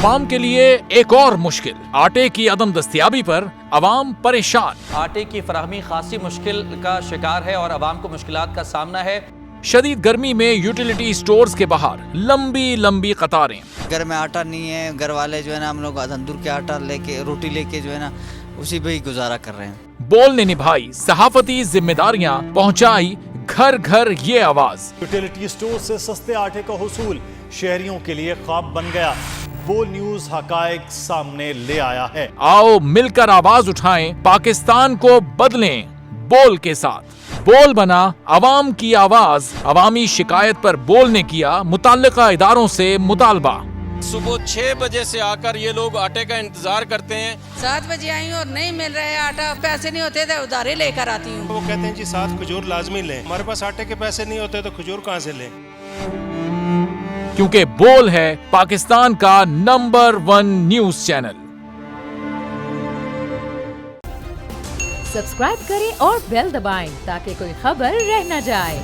आवाम के लिए एक और मुश्किल, आटे की अदम दस्तयाबी पर आवाम परेशान। आटे की फराहमी खासी मुश्किल का शिकार है और आवाम को मुश्किलात का सामना है। शदीद गर्मी में यूटिलिटी स्टोर्स के बाहर लंबी लंबी कतारें। घर में आटा नहीं है, घर वाले जो है ना हम लोग तंदूर के आटा लेके रोटी लेके जो है ना उसी पे ही गुजारा कर रहे हैं। बोल ने निभाई सहाफती जिम्मेदारियां, पहुंचाई घर घर ये आवाज। यूटिलिटी स्टोर से सस्ते आटे का हुसूल शहरियों के लिए ख्वाब बन गया। बोल न्यूज हकायक सामने ले आया है। आओ मिलकर आवाज उठाएं, पाकिस्तान को बदलें बोल के साथ। बोल बना आवाम की आवाज। अवामी शिकायत पर बोल ने किया मुताल्लिका इदारों से मुतालबा। सुबह 6 बजे से आकर ये लोग आटे का इंतजार करते हैं। 7 बजे आई हूँ और नहीं मिल रहा है आटा, पैसे नहीं होते थे उधारे लेकर आती हूँ। वो कहते हैं जी 7 खजूर लाजमी लें, हमारे पास आटे के पैसे नहीं होते तो खजूर कहाँ से लें। क्योंकि बोल है पाकिस्तान का नंबर 1 न्यूज चैनल। सब्सक्राइब करें और बेल दबाएं ताकि कोई खबर रह न जाए।